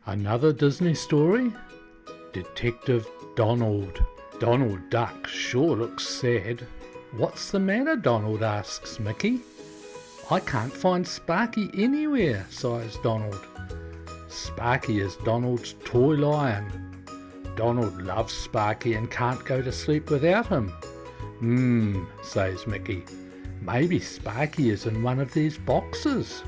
Another Disney story? Detective Donald. Donald Duck sure looks sad. What's the matter, Donald asks Mickey. I can't find Sparky anywhere, sighs Donald. Sparky is Donald's toy lion. Donald loves Sparky and can't go to sleep without him. Says Mickey. Maybe Sparky is in one of these boxes.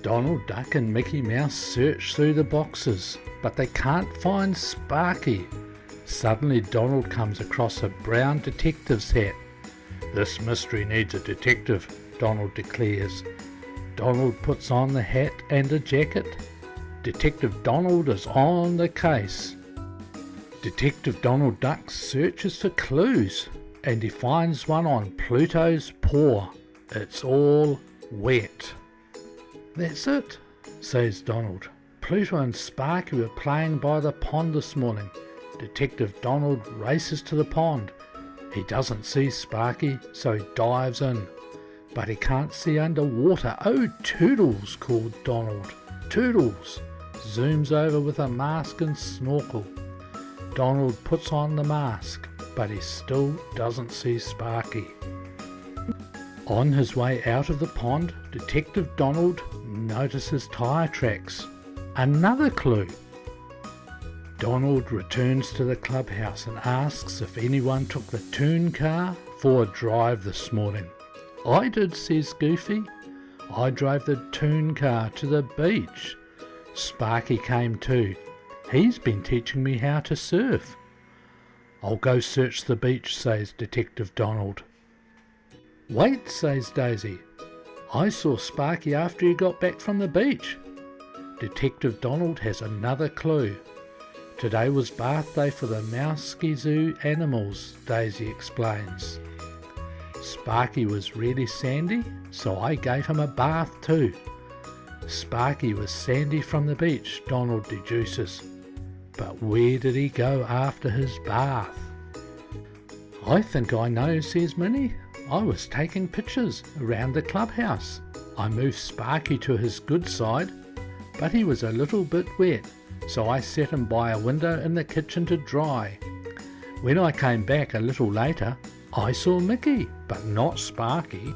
Donald Duck and Mickey Mouse search through the boxes, but they can't find Sparky. Suddenly Donald comes across a brown detective's hat. This mystery needs a detective, Donald declares. Donald puts on the hat and a jacket. Detective Donald is on the case. Detective Donald Duck searches for clues, and he finds one on Pluto's paw. It's all wet. That's it, says Donald. Pluto and Sparky were playing by the pond this morning. Detective Donald races to the pond. He doesn't see Sparky, so he dives in. But he can't see underwater. Oh, Toodles, called Donald. Toodles! Zooms over with a mask and snorkel. Donald puts on the mask, but he still doesn't see Sparky. On his way out of the pond, Detective Donald notices tyre tracks. Another clue. Donald returns to the clubhouse and asks if anyone took the Toon car for a drive this morning. I did, says Goofy. I drove the Toon car to the beach. Sparky came too. He's been teaching me how to surf. I'll go search the beach, says Detective Donald. Wait, says Daisy. I saw Sparky after he got back from the beach. Detective Donald has another clue. Today was bath day for the Mousey Zoo animals, Daisy explains. Sparky was really sandy, so I gave him a bath too. Sparky was sandy from the beach, Donald deduces. But where did he go after his bath? I think I know, says Minnie. I was taking pictures around the clubhouse. I moved Sparky to his good side, but he was a little bit wet, so I set him by a window in the kitchen to dry. When I came back a little later, I saw Mickey, but not Sparky.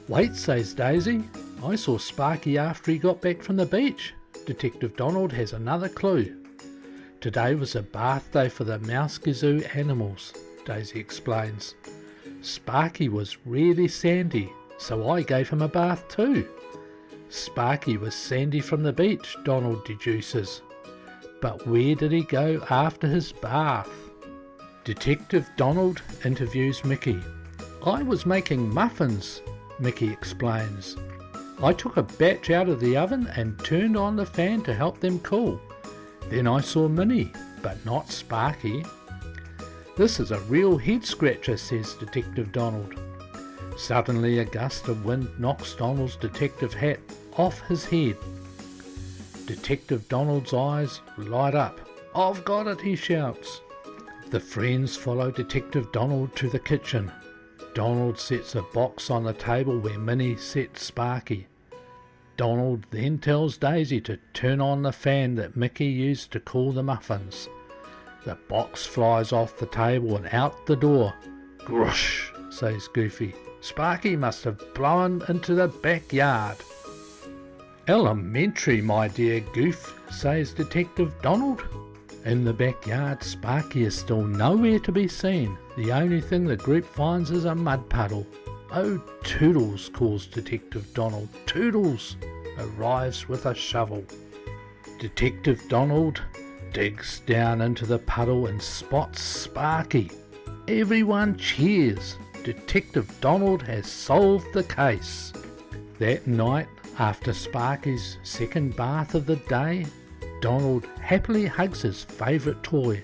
Wait, says Daisy. I saw Sparky after he got back from the beach. Detective Donald has another clue. Today was a bath day for the Mousey Zoo animals, Daisy explains. Sparky was really sandy, so I gave him a bath too. Sparky was sandy from the beach, Donald deduces. But where did he go after his bath? Detective Donald interviews Mickey. I was making muffins, Mickey explains. I took a batch out of the oven and turned on the fan to help them cool. Then I saw Minnie, but not Sparky. This is a real head scratcher, says Detective Donald. Suddenly a gust of wind knocks Donald's detective hat off his head. Detective Donald's eyes light up. I've got it, he shouts. The friends follow Detective Donald to the kitchen. Donald sets a box on the table where Minnie set Sparky. Donald then tells Daisy to turn on the fan that Mickey used to cool the muffins. The box flies off the table and out the door. Grush, says Goofy. Sparky must have blown into the backyard. Elementary, my dear Goof, says Detective Donald. In the backyard, Sparky is still nowhere to be seen. The only thing the group finds is a mud puddle. Oh, Toodles, calls Detective Donald. Toodles arrives with a shovel. Detective Donald digs down into the puddle and spots Sparky. Everyone cheers. Detective Donald has solved the case. That night, after Sparky's second bath of the day, Donald happily hugs his favourite toy.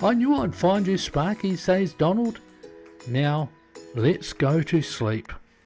I knew I'd find you, Sparky, says Donald. Now, let's go to sleep.